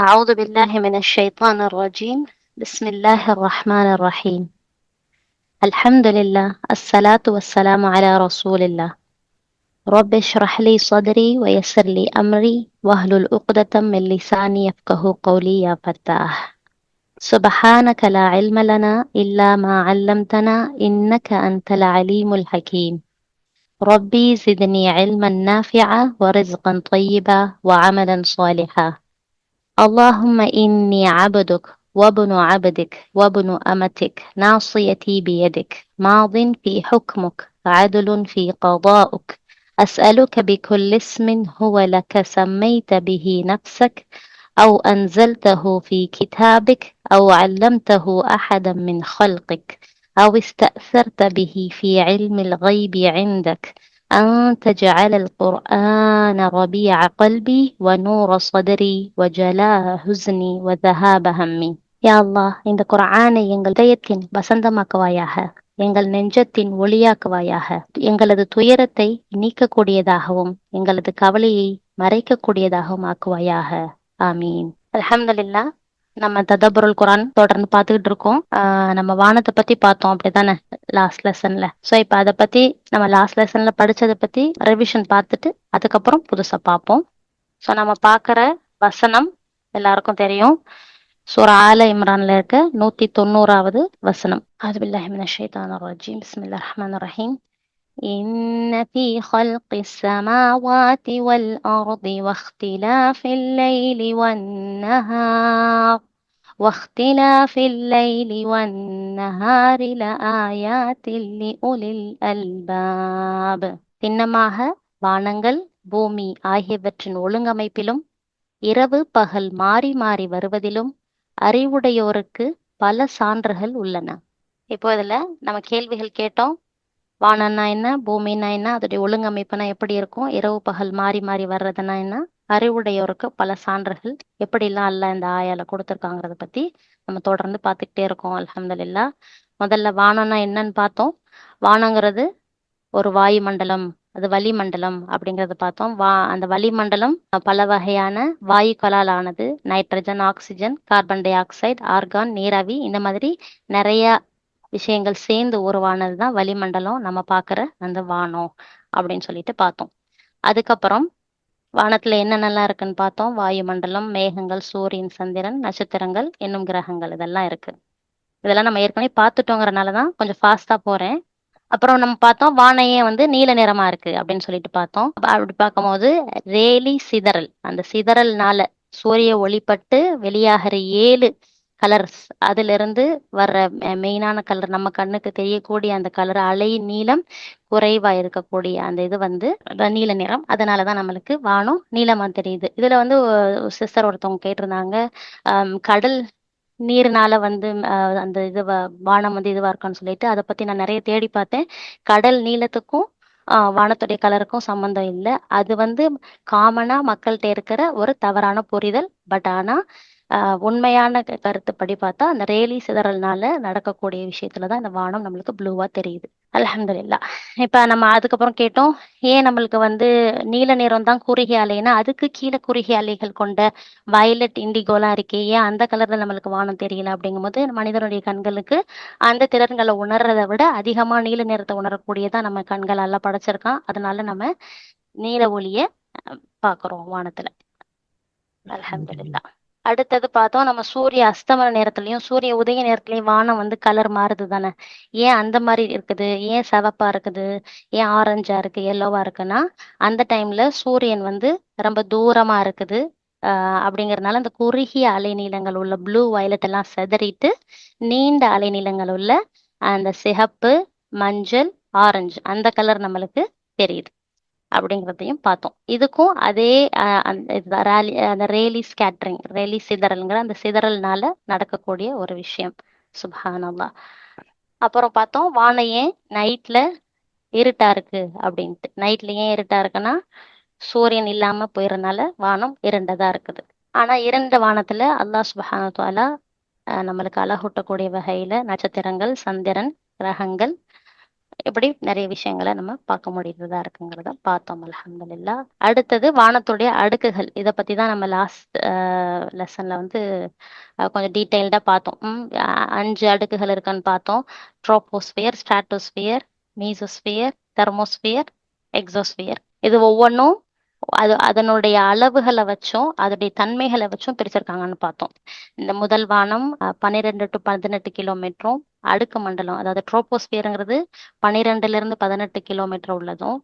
أعوذ بالله من الشيطان الرجيم. بسم الله الرحمن الرحيم. الحمد لله، الصلاة والسلام على رسول الله. رب اشرح لي صدري ويسر لي أمري واحلل عقدة من لساني يفقه قولي يا فتاح. سبحانك لا علم لنا إلا ما علمتنا إنك أنت العليم الحكيم. ربي زدني علما نافعا ورزقا طيبا وعملا صالحا. اللهم إني عبدك وابن عبدك وابن أمتك ناصيتي بيدك ماض في حكمك عدل في قضاؤك. أسألك بكل اسم هو لك سميت به نفسك أو أنزلته في كتابك أو علمته أحدا من خلقك أو استأثرت به في علم الغيب عندك أن تجعل القرآن ربيع قلبي ونور صدري وجلاء حزني وذهاب همي. யா அல்லாஹ், இந்த குர்ஆனை எங்கள் இதயத்தின் வசந்தமாக்குவாயாக, எங்கள் நெஞ்சத்தின் ஒளியாக்குவாயாக, எங்களது துயரத்தை நீக்கக்கூடியதாகவும் எங்களது கவலையை மறைக்கக்கூடியதாகவும் ஆக்குவாயாக. ஆமீன். அல்ஹம்துலில்லாஹ். நம்ம ததபுருல் குர்ஆன் தொடர்ந்து பார்த்துக்கிட்டு இருக்கோம். நம்ம வானத்தை பத்தி பார்த்தோம், அப்படித்தானே, லாஸ்ட் லெசன்ல. ஸோ இப்போ அதை பத்தி நம்ம லாஸ்ட் லெசன்ல படிச்சதை பத்தி ரிவிஷன் பார்த்துட்டு அதுக்கப்புறம் புதுசா பார்ப்போம். ஸோ நம்ம பார்க்குற வசனம் எல்லாருக்கும் தெரியும். சூரா ஆல இம்ரான்ல இருக்க 190வது வசனம். அவுது பில்லாஹி மினஷ் ஷைத்தானிர் ரஜீம். பிஸ்மில்லாஹிர் ரஹ்மானிர் ரஹீம். إن في خلق السماوات والأرض واختلاف الليل والنهار لآيات لأولي الألباب. சின்னமாக வானங்கள் பூமி ஆகியவற்றின் ஒழுங்கமைப்பிலும் இரவு பகல் மாறி மாறி வருவதிலும் அறிவுடையோருக்கு பல சான்றுகள் உள்ளன. இப்போ இதுல நம்ம கேள்விகள் கேட்டோம். வானம்னா என்ன, பூமின்னா என்ன, அதோடைய ஒழுங்கமைப்புனா எப்படி இருக்கும், இரவு பகல் மாறி மாறி வர்றதுன்னா என்ன, அறிவுடையோருக்கு பல சான்றுகள் எப்படிலாம் அல்லாஹ் இந்த ஆயால கொடுத்துருக்காங்கிறத பத்தி நம்ம தொடர்ந்து பார்த்துக்கிட்டே இருக்கோம். அல்ஹம்துலில்லாஹ். முதல்ல வானம்னா என்னன்னு பார்த்தோம். வானங்கிறது ஒரு வாயுமண்டலம், அது வளிமண்டலம் அப்படிங்கறத பார்த்தோம். அந்த வளிமண்டலம் பல வகையான வாயுக்களால் ஆனது. Nitrogen, oxygen, carbon di oxide, argon, நீராவி, இந்த மாதிரி நிறைய விஷயங்கள் சேர்ந்து உருவானது தான் வளிமண்டலம். நம்ம பார்க்குற அந்த வானம் அப்படின்னு சொல்லிட்டு பார்த்தோம். அதுக்கப்புறம் வானத்துல என்னென்னலாம் இருக்குன்னு பார்த்தோம். வாயுமண்டலம், மேகங்கள், சூரியன், சந்திரன், நட்சத்திரங்கள் என்னும் கிரகங்கள், இதெல்லாம் இருக்கு. இதெல்லாம் நம்ம ஏற்கனவே பார்த்துட்டோங்கிறனாலதான் கொஞ்சம் ஃபாஸ்டா போறேன். அப்புறம் நம்ம பார்த்தோம் வானையே நீல நிறமா இருக்கு அப்படின்னு சொல்லிட்டு பார்த்தோம். அப்படி பார்க்கும்போது ரேலி சிதறல், அந்த சிதறல்னால சூரிய ஒளிப்பட்டு வெளியாகிற 7 கலர்ஸ், அதுல இருந்து வர்ற மெயினான கலர், நம்ம கண்ணுக்கு தெரியக்கூடிய அந்த கலர், அலை நீளம் குறைவா இருக்கக்கூடிய அந்த இது நீல நிறம். அதனாலதான் நம்மளுக்கு வானம் நீளமா தெரியுது. இதுல சிஸ்டர் ஒருத்தவங்க கேட்டிருந்தாங்க, கடல் நீர்னால அந்த வானம் இதுவா இருக்கான்னு சொல்லிட்டு. அதை பத்தி நான் நிறைய தேடி பார்த்தேன். கடல் நீளத்துக்கும் வானத்துடைய கலருக்கும் சம்பந்தம் இல்லை. அது காமனா மக்கள்கிட்ட இருக்கிற ஒரு தவறான புரிதல். பட் ஆனா உண்மையான கருத்துப்படி பார்த்தா அந்த ரேலி சிதறல்னால நடக்கக்கூடிய விஷயத்துலதான் இந்த வானம் நம்மளுக்கு ப்ளூவா தெரியுது. அல்ஹம்துலில்லாஹ். இப்ப நம்ம அதுக்கப்புறம் கேட்டோம், ஏன் நம்மளுக்கு நீல நிறம் தான் குறுகிய அலைன்னா, அதுக்கு கீழே குறுகிய அலைகள் கொண்ட வயலட், இண்டிகோலாம் இருக்கே, ஏன் அந்த கலர்ல நம்மளுக்கு வானம் தெரியல அப்படிங்கும்போது, மனிதனுடைய கண்களுக்கு அந்த திறன்களை உணர்றதை விட அதிகமா நீல நிறத்தை உணரக்கூடியதா நம்ம கண்களால படைச்சிருக்கான். அதனால நம்ம நீல ஒளிய பாக்குறோம் வானத்துல. அல்ஹம்துலில்லாஹ். அடுத்தது பார்த்தோம், நம்ம சூரிய அஸ்தமன நேரத்துலயும் சூரிய உதய நேரத்துலயும் வானம் கலர் மாறுது தானே. ஏன் அந்த மாதிரி இருக்குது, ஏன் சிவப்பா இருக்குது, ஏன் ஆரஞ்சா இருக்கு, எல்லோவா இருக்குன்னா, அந்த டைம்ல சூரியன் ரொம்ப தூரமா இருக்குது. அப்படிங்கறதுனால அந்த குறுகிய அலைநீளங்கள் உள்ள ப்ளூ, வயலட் எல்லாம் சிதறிட்டு நீண்ட அலைநீளங்கள் உள்ள அந்த சிகப்பு, மஞ்சள், ஆரஞ்சு அந்த கலர் நம்மளுக்கு தெரியுது அப்படிங்கிறதையும் பார்த்தோம். இதுக்கும் அதே அந்த ரேலி ஸ்கேட்டரிங், ரேலி சிதறல்ங்கிற அந்த சிதறல்னால நடக்கக்கூடிய ஒரு விஷயம். சுப்ஹானல்லாஹ். அப்புறம் பார்த்தோம், வானம் ஏன் நைட்ல இருட்டா இருக்கு அப்படின்ட்டு. நைட்ல ஏன் இருட்டா இருக்குன்னா, சூரியன் இல்லாம போயிருந்தனால வானம் இருண்டதா இருக்குது. ஆனா இருண்ட வானத்துல அல்லாஹ் சுப்ஹானஹு வ தஆலா நம்மளுக்கு அழகூட்டக்கூடிய வகையில நட்சத்திரங்கள், சந்திரன், கிரகங்கள், இப்படி நிறைய விஷயங்களை நம்ம பார்க்க முடியறதா இருக்குங்கிறத பார்த்தோம். அல்ஹம்துலில்லாஹ். அடுத்தது வானத்துடைய அடுக்குகள். இதை பத்தி தான் நம்ம லாஸ்ட் லெசன்ல வந்து கொஞ்சம் டீட்டெயில்டா பார்த்தோம். 5 அடுக்குகள் இருக்குன்னு பார்த்தோம். Troposphere, stratosphere, mesosphere, thermosphere, exosphere. இது ஒவ்வொன்றும் அதனுடைய அளவுகளை வச்சும் அதோடைய தன்மைகளை வச்சும் பிரிச்சிருக்காங்கன்னு பார்த்தோம். இந்த முதல் வானம் 12 to 18 கிலோமீட்டரும், அடுக்கு மண்டலம் அதாவது ட்ரோபோஸ்பியருங்கிறது 12 இருந்து 18 கிலோமீட்டர் உள்ளதும்,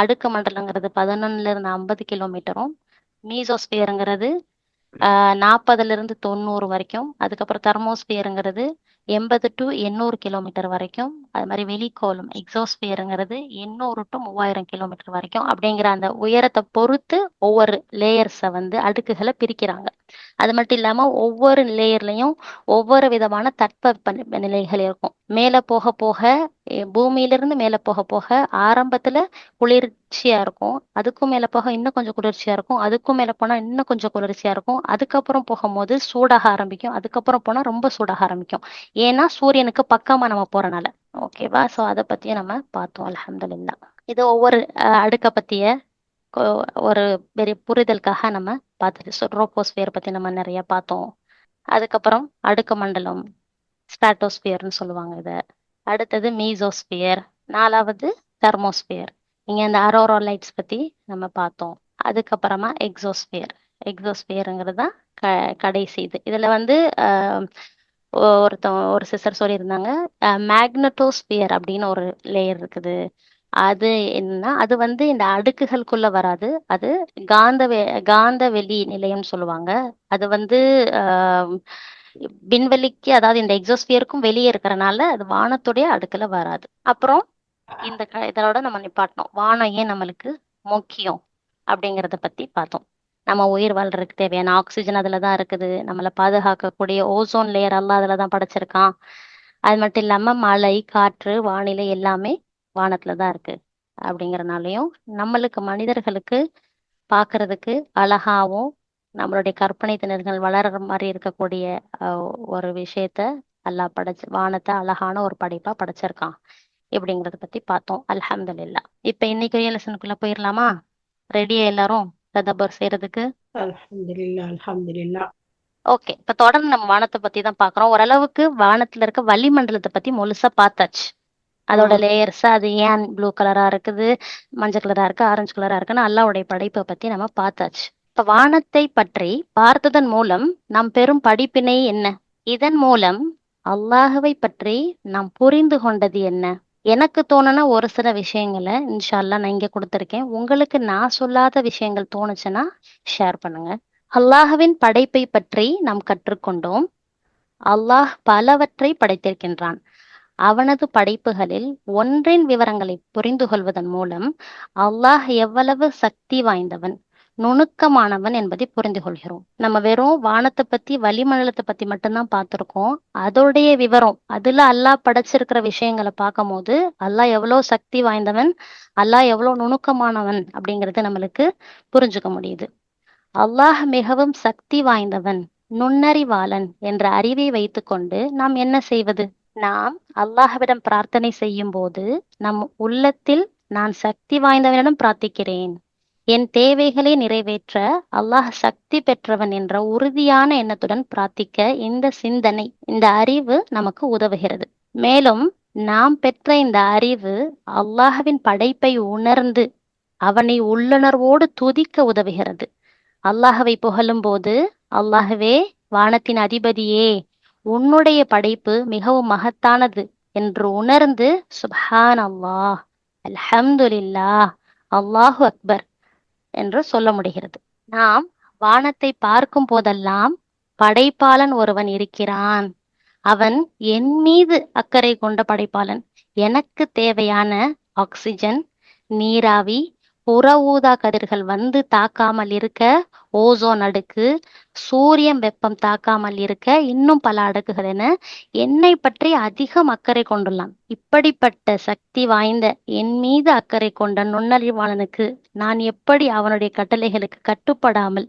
அடுக்கு மண்டலங்கிறது 11 இருந்து 50 கிலோமீட்டரும், மீசோஸ்பியருங்கிறது 40 இருந்து 90 வரைக்கும், அதுக்கப்புறம் தெர்மோஸ்பியருங்கிறது 80 to 800 கிலோமீட்டர் வரைக்கும், அது மாதிரி வெளிக்கோளும் எக்ஸோஸ்பியருங்கிறது 800 to 3000 கிலோமீட்டர் வரைக்கும். அப்படிங்கிற அந்த உயரத்தை பொறுத்து ஒவ்வொரு லேயர்ஸை வந்து அடுக்குகளை பிரிக்கிறாங்க. அது மட்டும் இல்லாம ஒவ்வொரு லேயர்லயும் ஒவ்வொரு விதமான தட்பவெப்ப நிலைகள் இருக்கும். மேல போக போக பூமியிலிருந்து மேல போக போக ஆரம்பத்துல குளிர்ச்சியா இருக்கும், அதுக்கும் மேல போக இன்னும் கொஞ்சம் குளிர்ச்சியா இருக்கும், அதுக்கும் மேல போனா இன்னும் கொஞ்சம் குளிர்ச்சியா இருக்கும், அதுக்கப்புறம் போகும்போது சூடாக ஆரம்பிக்கும், அதுக்கப்புறம் போனா ரொம்ப சூடாக ஆரம்பிக்கும். ஏன்னா சூரியனுக்கு பக்கமா நம்ம போறனால. ஓகேவா? சோ அதை பத்தியும் நம்ம பார்த்தோம். அல்ஹம்துலில்லாஹ். இது ஒவ்வொரு அடுக்க பத்திய ஒரு பெரிய புரிதலுக்காக நம்ம பார்த்துட்டு ட்ரோபோஸ்பியர் பத்தி நம்ம நிறைய பார்த்தோம். அதுக்கப்புறம் அடுக்கு மண்டலம், ஸ்ட்ராட்டோஸ்பியர்னு சொல்லுவாங்க இத. அடுத்தது மீசோஸ்பியர், 4வது தெர்மோஸ்பியர். இங்க இந்த அரோரா லைட்ஸ் பத்தி நம்ம பார்த்தோம். அதுக்கப்புறமா எக்ஸோஸ்பியர். எக்ஸோஸ்பியருங்கிறது தான் கடைசி இது. இதுல வந்து ஒரு சிஸ்டர் சொல்லியிருந்தாங்க, மேக்னட்டோஸ்பியர் அப்படின்னு ஒரு லேயர் இருக்குது. அது என்னன்னா அது வந்து இந்த அடுக்குகளுக்குள்ள வராது. அது காந்த வெளி நிலையம்னு சொல்லுவாங்க. அது வந்து விண்வெளிக்கு அதாவது இந்த எக்ஸோஸ்பியருக்கும் வெளியே இருக்கிறனால அது வானத்துடைய அடுக்குல வராது. அப்புறம் இதோட நம்ம நிப்பாட்டணும். வானம் ஏன் நம்மளுக்கு முக்கியம் அப்படிங்கிறத பத்தி பார்த்தோம். நம்ம உயிர் வாழ்றதுக்கு தேவையான ஆக்சிஜன் அதுலதான் இருக்குது. நம்மளை பாதுகாக்கக்கூடிய ஓசோன் லேயர் எல்லாம் அதுலதான் படைச்சிருக்கான். அது மட்டும் இல்லாம மழை, காற்று, வானிலை எல்லாமே வானத்துலதான் இருக்கு. அப்படிங்கறதுனாலயும் நம்மளுக்கு மனிதர்களுக்கு பார்க்கிறதுக்கு அழகாவும் நம்மளுடைய கற்பனை திறன்கள் வளர்ற மாதிரி இருக்கக்கூடிய ஒரு விஷயத்த அல்லாஹ் படைச்சு வானத்தை அழகான ஒரு படைப்பா படைச்சிருக்கான். இப்படிங்கறத பத்தி பார்த்தோம். அல்ஹம்துலில்லாஹ். இப்ப இன்னைக்கு லெசனுக்குள்ள போயிடலாமா? ரெடியா எல்லாரும் ததபர் செய்யறதுக்கு? அல்ஹம்துலில்லாஹ் அல்ஹம்துலில்லாஹ். ஓகே, இப்ப தொடர்ந்து நம்ம வானத்தை பத்தி தான் பாக்குறோம். ஓரளவுக்கு வானத்துல இருக்க வளிமண்டலத்தை பத்தி முழுசா பார்த்தாச்சு. அதோட லேயர்ஸ், அது ஏன் ப்ளூ கலரா இருக்குது, மஞ்சள் கலரா இருக்கு, ஆரஞ்சு கலரா இருக்குன்னு அல்லாஹ்வுடைய படைப்பை பத்தி நம்ம பார்த்தாச்சு. இப்ப வானத்தை பற்றி பார்த்ததன் மூலம் நாம் பெறும் படிப்பினை என்ன? இதன் மூலம் அல்லாஹுவை பற்றி நாம் புரிந்து கொண்டது என்ன? எனக்கு தோணுன ஒரு சில விஷயங்களை இன்ஷா அல்லாஹ் நான் இங்க கொடுத்திருக்கேன். உங்களுக்கு நான் சொல்லாத விஷயங்கள் தோணுச்சுன்னா ஷேர் பண்ணுங்க. அல்லாஹுவின் படைப்பை பற்றி நாம் கற்றுக்கொண்டோம். அல்லாஹ் பலவற்றை படைத்திருக்கின்றான். அவனது படைப்புகளில் ஒன்றின் விவரங்களை புரிந்து கொள்வதன் மூலம் அல்லாஹ் எவ்வளவு சக்தி வாய்ந்தவன், நுணுக்கமானவன் என்பதை புரிந்து கொள்கிறோம். நம்ம வெறும் வானத்தை பத்தி வளிமண்டலத்தை பத்தி மட்டும்தான் பார்த்திருக்கோம். அதோடைய விவரம், அதுல அல்லாஹ் படைச்சிருக்கிற விஷயங்களை பார்க்கும் போது அல்லாஹ் எவ்வளவு சக்தி வாய்ந்தவன், அல்லாஹ் எவ்வளவு நுணுக்கமானவன் அப்படிங்கிறது நம்மளுக்கு புரிஞ்சுக்க முடியுது. அல்லாஹ் மிகவும் சக்தி வாய்ந்தவன், நுண்ணறிவாளன் என்ற அறிவை வைத்துக்கொண்டு நாம் என்ன செய்வது? நாம் அல்லாஹ்விடம் பிரார்த்தனை செய்யும் போது நம் உள்ளத்தில் நான் சக்தி வாய்ந்தவனிடம் பிரார்த்திக்கிறேன், என் தேவைகளை நிறைவேற்ற அல்லாஹ் சக்தி பெற்றவன் என்ற உறுதியான எண்ணத்துடன் பிரார்த்திக்க இந்த சிந்தனை, இந்த அறிவு நமக்கு உதவுகிறது. மேலும் நாம் பெற்ற இந்த அறிவு அல்லாஹ்வின் படைப்பை உணர்ந்து அவனை உள்ளுணர்வோடு துதிக்க உதவுகிறது. அல்லாஹ்வை புகழும் போது, அல்லாஹ்வே வானத்தின் அதிபதியே, உன்னுடைய படைப்பு மிகவும் மகத்தானது என்று உணர்ந்து சுப்ஹான் அல்லாஹ், அல்ஹம்துலில்லாஹ், அல்லாஹு அக்பர் என்று சொல்ல முடிகிறது. நாம் வானத்தை பார்க்கும் போதெல்லாம் படைப்பாளன் ஒருவன் இருக்கிறான், அவன் என் மீது அக்கறை கொண்ட படைப்பாளன். எனக்கு தேவையான ஆக்சிஜன், நீராவி, புற ஊதா கதிர்கள் வந்து தாக்காமல் இருக்க ஓசோன் அடுக்கு, சூரியன் வெப்பம் தாக்காமல் இருக்க இன்னும் பல அடுக்குகள் என என்னை பற்றி அதிகம் அக்கறை கொண்டுள்ளான். இப்படிப்பட்ட சக்தி வாய்ந்த என் மீது அக்கறை கொண்ட நுண்ணறிவாளனுக்கு நான் எப்படி அவனுடைய கட்டளைகளுக்கு கட்டுப்படாமல்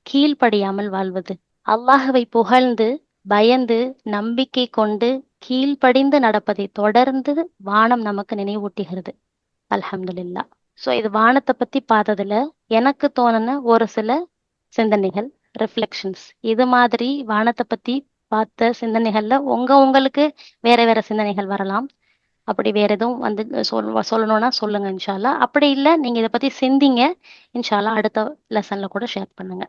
கீழ்ப்படியாமல் வாழ்வது? அல்லாஹுவை புகழ்ந்து பயந்து நம்பிக்கை கொண்டு கீழ்ப்படிந்து நடப்பதை தொடர்ந்து வானம் நமக்கு நினைவூட்டுகிறது. அல்ஹம்துலில்லாஹ். ஸோ இது வானத்தை பத்தி பார்த்ததுல எனக்கு தோணுன ஒரு சில சிந்தனைகள், ரிஃப்ளெக்ஷன்ஸ். இது மாதிரி வானத்தை பத்தி பார்த்த சிந்தனைகள்ல உங்களுக்கு வேற வேற சிந்தனைகள் வரலாம். அப்படி வேற எதுவும் வந்து சொல்லணும்னா சொல்லுங்க இன்ஷா அல்லாஹ். அப்படி இல்லை நீங்க இதை பத்தி சிந்திங்க, இன்ஷா அல்லாஹ் அடுத்த லெசன்ல கூட ஷேர் பண்ணுங்க.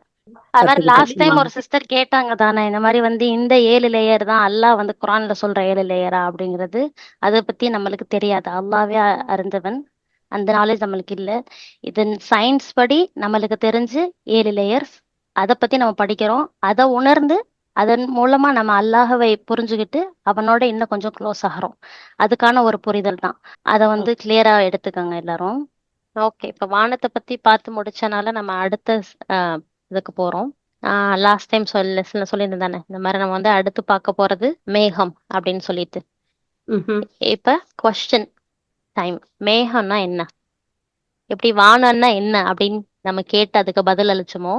அது மாதிரி லாஸ்ட் டைம் ஒரு சிஸ்டர் கேட்டாங்க தானே, இந்த மாதிரி வந்து இந்த 7 லேயர் தான் அல்லாஹ் வந்து குரான்ல சொல்ற 7 லேயரா அப்படிங்கிறது. அதை பத்தி நம்மளுக்கு தெரியாது, அல்லாவே அறிந்தவன். அந்த நாலேஜ் நம்மளுக்கு இல்லை. இதன் சயின்ஸ் படி நம்மளுக்கு தெரிஞ்சு 7 லேயர்ஸ். அதை பத்தி நம்ம படிக்கிறோம், அதை உணர்ந்து அதன் மூலமா நம்ம அல்லாஹவை புரிஞ்சுக்கிட்டு அவனோட இன்னும் கொஞ்சம் க்ளோஸ் ஆகிறோம். அதுக்கான ஒரு புரிதல் தான். அதை வந்து கிளியரா எடுத்துக்கோங்க எல்லாரும். ஓகே, இப்ப வானத்தை பத்தி பார்த்து முடிச்சனால நம்ம அடுத்த இதுக்கு போறோம். லாஸ்ட் டைம் லெசன்ல சொல்லியிருந்தேன் தானே, இந்த மாதிரி நம்ம வந்து அடுத்து பார்க்க போறது மேகம் அப்படின்னு சொல்லிட்டு. இப்ப கொஸ்டின் டைம். மேகம்னா என்ன, எப்படி வானம்னா என்ன அப்படின்னு நம்ம கேட்டு அதுக்கு பதில் அளிச்சோமோ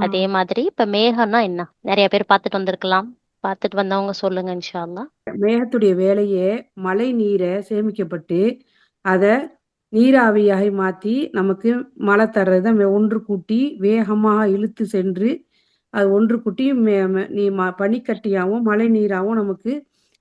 அதே மாதிரி இப்ப மேகம்னா என்ன நிறைய பேர் பார்த்துட்டு வந்திருக்கலாம். பார்த்துட்டு வந்தவங்க சொல்லுங்க இன்ஷா அல்லாஹ். மேகத்துடைய வேலையே மழை நீரை சேமிக்கப்பட்டு அதை நீராவியாகி மாற்றி நமக்கு மழை தர்றதை ஒன்று கூட்டி வேகமாக இழுத்து சென்று அது ஒன்று கூட்டி பனிக்கட்டியாகவும் மழை நீராகவும் நமக்கு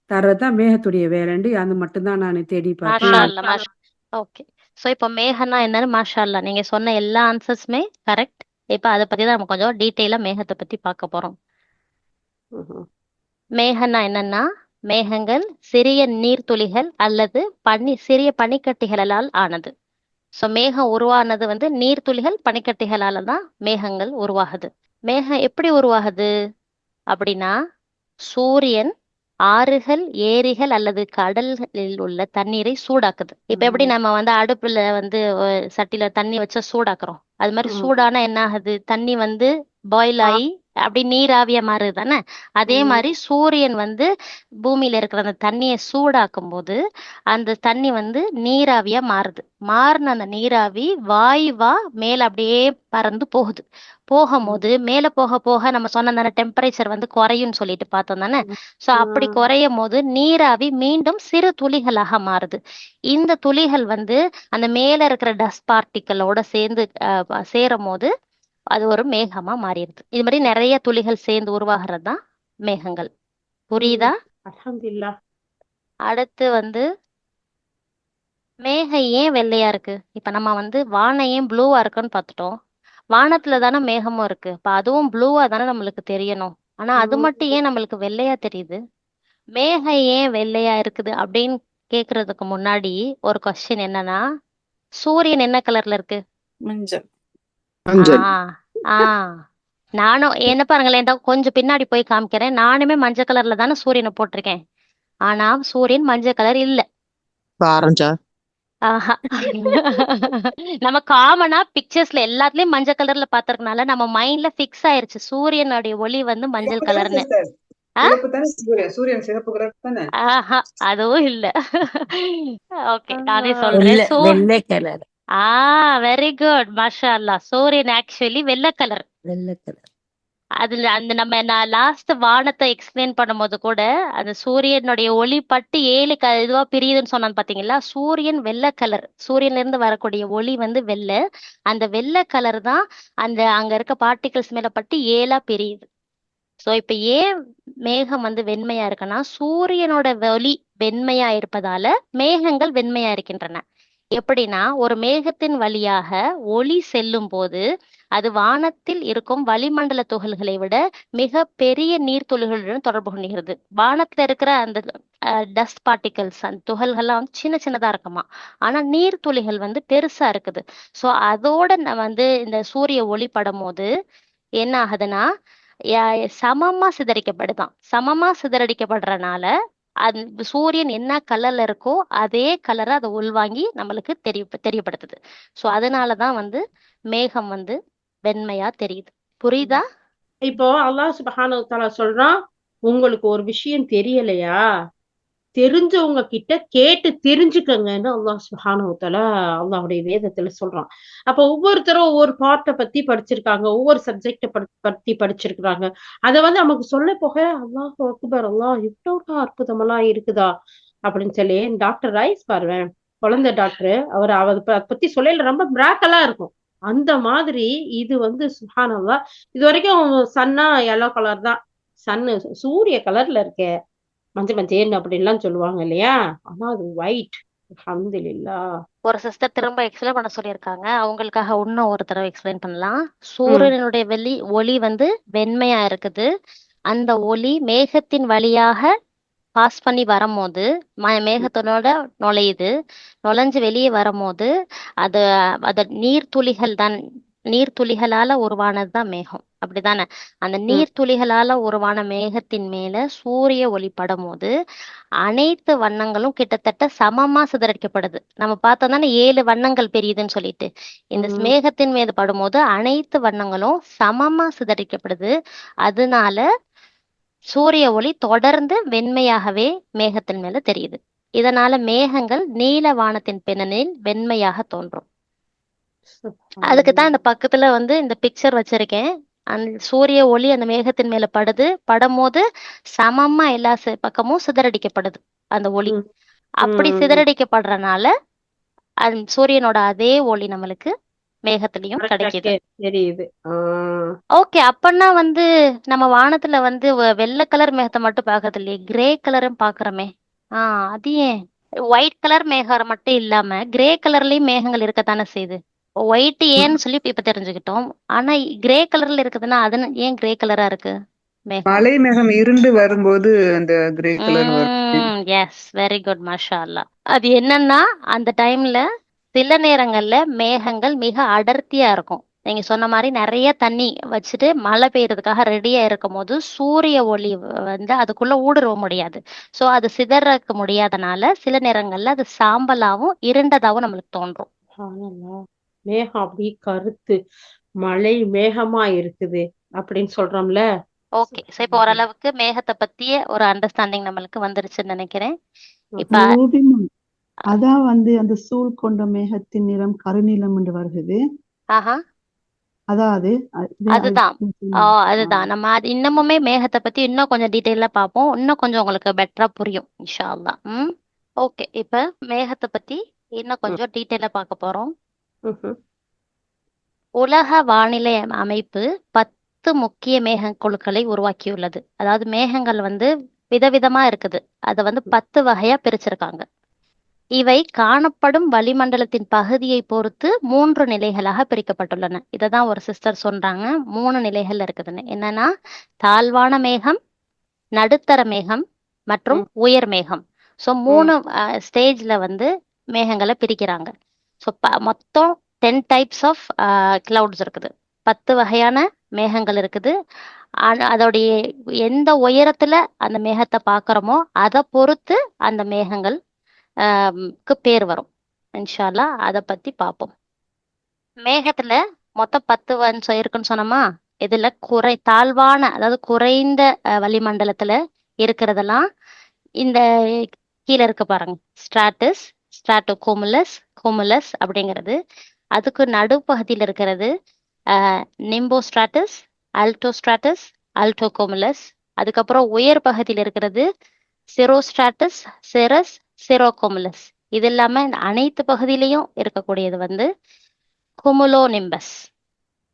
தர்றதுதான் மேகத்துடைய வேலைண்டு. அது மட்டும்தான் நான் தேடி மாஷா பார்த்தேன். அல்லாஹ். ஓகே, ஸோ இப்போ மேகம்னா என்னன்னு மாஷா அல்லாஹ் நீங்க சொன்ன எல்லா ஆன்சர்ஸுமே கரெக்ட். இப்போ அதை பத்தி தான் நம்ம கொஞ்சம் டீட்டெயிலா மேகத்தை பத்தி பார்க்க போறோம். மேகம்னா என்னன்னா, மேகங்கள் சிறிய நீர்த்துளிகள் அல்லது சிறிய பனிக்கட்டிகளால் ஆனது. ஸோ மேகம் உருவானது வந்து நீர்த்துளிகள் பனிக்கட்டிகளால தான் மேகங்கள் உருவாகுது. மேகம் எப்படி உருவாகுது அப்படின்னா, சூரியன் ஆறுகள், ஏரிகள் அல்லது கடல்களில் உள்ள தண்ணீரை சூடாக்குது. இப்ப எப்படி நம்ம வந்து அடுப்புல வந்து சட்டியில தண்ணி வச்சா சூடாக்குறோம், அது மாதிரி சூடானா என்ன ஆகுது, தண்ணி வந்து பாயில் ஆகி அப்படி நீராவியா மாறுது தானே. அதே மாதிரி சூரியன் வந்து பூமியில இருக்கிற அந்த தண்ணியை சூடாக்கும் போது அந்த தண்ணி வந்து நீராவியா மாறுது. மாறின அந்த நீராவி வாயுவா மேல அப்படியே பறந்து போகுது. போகும்போது மேல போக போக நம்ம சொன்ன தானே டெம்பரேச்சர் வந்து குறையும்னு சொல்லிட்டு பார்த்தோம் தானே. ஸோ அப்படி குறையும் போது நீராவி மீண்டும் சிறு துளிகளாக மாறுது. இந்த துளிகள் வந்து அந்த மேல இருக்கிற டஸ்ட் பார்ட்டிகளோட சேர்ந்து சேரும் போது அது ஒரு மேகமா மாறிடுது. இது மாதிரி நிறைய துளிகள் சேர்ந்து உருவாகிறது தான் மேகங்கள். புரியுதா? அல்ஹம்துலில்லாஹ். அடுத்து வந்து மேகம் ஏன் வெள்ளையா இருக்கு? இப்ப நம்ம வந்து வானம் ஏன் ப்ளூவா இருக்குன்னு பார்த்துட்டோம். வானத்துல தானே மேகமும் இருக்கு, இப்ப அதுவும் ப்ளூவா தானே நம்மளுக்கு தெரியணும். ஆனா அது மட்டும் ஏன் நம்மளுக்கு வெள்ளையா தெரியுது? மேகம் ஏன் வெள்ளையா இருக்குது அப்படின்னு கேக்குறதுக்கு முன்னாடி ஒரு கொஸ்டின் என்னன்னா, சூரியன் என்ன கலர்ல இருக்கு? மஞ்சள். நானும் என்ன பாருங்களேன், கொஞ்சம் பின்னாடி போய் காமிக்கிறேன். நானுமே மஞ்சள் கலர்ல தானே சூரியனை போட்டிருக்கேன். ஆனா சூரியன் மஞ்சள் கலர் இல்ல. ஆரஞ்சா? ஆஹா. நம்ம காமனா பிக்சர்ஸ்ல எல்லாத்துலயும் மஞ்சள் கலர்ல பாத்திருக்கனால நம்ம மைண்ட்ல பிக்ஸ் ஆயிருச்சு சூரியனுடைய ஒளி வந்து மஞ்சள் கலர்னு. சூரியன் சிவப்பு கலர் தானே? ஆஹா, அதுவும் இல்ல. ஓகே, நானே சொல்றேன். வெள்ளை கலர். வெரி குட், மாஷா அல்லாஹ். சூரியன் ஆக்சுவலி வெள்ளை கலர். வெள்ளை கலர். அதுல அந்த நான் லாஸ்ட் வானத்தை எக்ஸ்பிளைன் பண்ணும்போது கூட அந்த சூரியனுடைய ஒளி பட்டு 7 இதுவா பிரியுதுன்னு சொன்னான் பாத்தீங்களா. சூரியன் வெள்ளை கலர், சூரியன்ல இருந்து வரக்கூடிய ஒளி வந்து வெள்ளை. அந்த வெள்ளை கலர் தான் அந்த அங்க இருக்க பார்ட்டிகல்ஸ் மேல பட்டு 7ஆ பிரியுது. சோ இப்ப ஏன் மேகம் வந்து வெண்மையா இருக்குன்னா, சூரியனோட ஒளி வெண்மையா இருப்பதால மேகங்கள் வெண்மையா இருக்கின்றன. எப்படின்னா, ஒரு மேகத்தின் வழியாக ஒளி செல்லும் போது அது வானத்தில் இருக்கும் வளிமண்டல துகள்களை விட மிக பெரிய நீர்த்துளிகளுடன் தொடர்பு கொள்கிறது. வானத்துல இருக்கிற அந்த டஸ்ட் பார்ட்டிகல்ஸ், அந்த துகள்கள்லாம் வந்து சின்ன சின்னதா இருக்குமா, ஆனா நீர்த்துளிகள் வந்து பெருசா இருக்குது. சோ அதோட வந்து இந்த சூரிய ஒளி படும் போது என்ன ஆகுதுன்னா சமமா சிதறிக்கப்படுதான். சமமா சிதறடிக்கப்படுறதுனால அந்த சூரியன் என்ன கலர்ல இருக்கோ அதே கலரை அதை உள்வாங்கி நம்மளுக்கு தெரியப்படுத்துது. சோ அதனாலதான் வந்து மேகம் வந்து வெண்மையா தெரியுது. புரியுதா? இப்போ அல்லாஹ் சுப்ஹானஹு வ தஆலா சொல்றான், உங்களுக்கு ஒரு விஷயம் தெரியலையா, தெரிஞ்சவங்க கிட்ட கேட்டு தெரிஞ்சுக்கங்கன்னு அல்லாஹ் சுப்ஹானஹு வ தஆலா அல்லாஹ்வுடைய வேதத்துல சொல்றான். அப்ப ஒவ்வொருத்தரும் ஒவ்வொரு பார்ட்ட பத்தி படிச்சிருக்காங்க, ஒவ்வொரு சப்ஜெக்ட பத்தி படிச்சிருக்கிறாங்க. அத நமக்கு சொல்ல போக அல்லாஹ் அக்பர், அல்லாஹ் இவ்வளவு அற்புதமெல்லாம் இருக்குதா அப்படின்னு சொல்லி டாக்டர் ரைஸ் பாருவேன், குழந்தை டாக்டர், அவர் அதை பத்தி சொல்லல ரொம்ப மிராக்கலா இருக்கும். அந்த மாதிரி இது சுப்ஹானல்லாஹ், இது வரைக்கும் சன்னா எல்லோ கலர் தான், சன்னு சூரிய கலர்ல இருக்கே, மஞ்சள் மஞ்சேன்னு அப்படின்லாம் சொல்லுவாங்க இல்லையா, ஆனா அது ஒயிட். அல்ஹம்துலில்லாஹ். ஒரு சிஸ்டர் திரும்ப எக்ஸ்பிளைன் பண்ண சொல்லியிருக்காங்க, அவங்களுக்காக இன்னும் ஒரு தடவை எக்ஸ்பிளைன் பண்ணலாம். சூரியனுடைய ஒளி வெண்மையா இருக்குது. அந்த ஒளி மேகத்தின் வழியாக பாஸ் பண்ணி வரும்போது மேகத்தினோட நுழையுது. நுழைஞ்சு வெளியே வரும்போது அது அது நீர்த்துளிகளால உருவானதுதான் மேகம், அப்படிதானே? அந்த நீர்த்துளிகளால உருவான மேகத்தின் மேல சூரிய ஒளி படும் போது அனைத்து வண்ணங்களும் கிட்டத்தட்ட சமமா சிதறடிக்கப்படுது. நம்ம பார்த்தோம் தானே 7 வண்ணங்கள் பெரியுதுன்னு சொல்லிட்டு. இந்த மேகத்தின் மீது படும்போது அனைத்து வண்ணங்களும் சமமா சிதறடிக்கப்படுது. அதனால சூரிய ஒளி தொடர்ந்து வெண்மையாகவே மேகத்தின் மேல தெரியுது. இதனால மேகங்கள் நீல வானத்தின் பின்னணியில் வெண்மையாக தோன்றும். அதுக்குதான் இந்த பக்கத்துல இந்த பிக்சர் வச்சிருக்கேன். அந்த சூரிய ஒளி அந்த மேகத்தின் மேல படும்போது சமமா எல்லா பக்கமும் சிதறடிக்கப்படுது அந்த ஒளி. அப்படி சிதறடிக்கப்படுறதுனால அந்த சூரியனோட அதே ஒளி நம்மளுக்கு மேகத்திலையும் கிடைக்குது. தெரியுது. ஓகே, அப்பன்னா நம்ம வானத்துல வெள்ளை கலர் மேகத்தை மட்டும் பாக்குறது இல்லையே, கிரே கலரும் பாக்குறோமே. அது ஏன்? ஒயிட் கலர் மேகம் மட்டும் இல்லாம கிரே கலர்லயும் மேகங்கள் இருக்கத்தானே செய்யுது. ஒயிட் ஏன்னு சொல்லி இப்ப தெரிஞ்சுக்கிட்டோம். ஆனா கிரே கலர்ல இருக்குதுன்னா அது ஏன் கிரே கலரா இருக்கு மேகம்? மலை மேகம் இருண்டு வரும்போது அந்த கிரே கலர் வரும். எஸ், வெரி குட், மாஷா அல்லாஹ். அது என்னன்னா அந்த டைம்ல சில நேரங்கள்ல மேகங்கள் மிக அடர்த்தியா இருக்கும். நீங்க சொன்ன மாதிரி நிறைய தண்ணி வச்சுட்டு மழை பெய்யறதுக்காக ரெடியா இருக்கும் போது சூரிய ஒளி அதுக்குள்ள ஊடுருவ முடியாது. சோ அது சிதறக்க முடியாதனால சில நேரங்கள்ல அது சாம்பலாவும் இருண்டதாவும் நம்மளுக்கு தோன்றும். மேகம் அப்படி கருத்து மழை மேகமா இருக்குது அப்படின்னு சொல்றோம்ல. ஓகே, சோ இப்ப ஓரளவுக்கு மேகத்தை பத்திய ஒரு அண்டர்ஸ்டாண்டிங் நம்மளுக்கு வந்துருச்சுன்னு நினைக்கிறேன். இப்ப அதான் அந்த சூழ் கொண்ட மேகத்தின் நிறம் கருநீலம் என்று வருகிறது. அதாவது அதுதான் நம்ம இன்னமுமே மேகத்தை பத்தி இன்னும் கொஞ்சம் டீட்டெயிலா பார்ப்போம். இன்னும் கொஞ்சம் உங்களுக்கு பெட்டரா புரியும் இன்ஷா அல்லாஹ். ஓகே, இப்ப மேகத்தை பத்தி இன்னும் கொஞ்சம் டீட்டெயிலா பார்க்க போறோம். உலக வானிலை அமைப்பு 10 முக்கிய மேக குழுக்களை உருவாக்கியுள்ளது. அதாவது மேகங்கள் விதவிதமா இருக்குது. அதை 10 வகையா பிரிச்சிருக்காங்க. இவை காணப்படும் வளிமண்டலத்தின் பகுதியை பொறுத்து 3 நிலைகளாக பிரிக்கப்பட்டுள்ளன. இததான் ஒரு சிஸ்டர் சொல்றாங்க 3 நிலைகள் இருக்குதுன்னு. என்னன்னா தாழ்வான மேகம், நடுத்தர மேகம் மற்றும் உயர் மேகம். ஸோ 3 ஸ்டேஜ்ல மேகங்களை பிரிக்கிறாங்க. ஸோ மொத்தம் 10 டைப்ஸ் ஆஃப் கிளவுட்ஸ் இருக்குது. 10 வகையான மேகங்கள் இருக்குது. அதோடைய எந்த உயரத்துல அந்த மேகத்தை பார்க்கறோமோ அதை பொறுத்து அந்த மேகங்கள் பேர் வரும். இன்ஷா அல்லாஹ் அதை பத்தி பார்ப்போம். மேகத்துல மொத்தம் 10 வம்சம் இருக்குன்னு சொன்னோமா. இதுல தாழ்வான அதாவது குறைந்த வளிமண்டலத்துல இருக்கிறதெல்லாம் இந்த கீழே இருக்க பாருங்க, ஸ்ட்ராட்டஸ், ஸ்ட்ராட்டோகுமுலஸ், குமுலஸ் அப்படிங்கிறது. அதுக்கு நடுப்பகுதியில் இருக்கிறது நிம்போஸ்ட்ராட்டஸ், அல்டோஸ்ட்ராட்டஸ், அல்டோகுமுலஸ். அதுக்கப்புறம் உயர் பகுதியில் இருக்கிறது சிரோஸ்ட்ராட்டஸ், சிரஸ், சிரோகுமுலஸ். இது இல்லாம இந்த அனைத்து பகுதியிலையும் இருக்கக்கூடியது குமுலோனிம்பஸ்.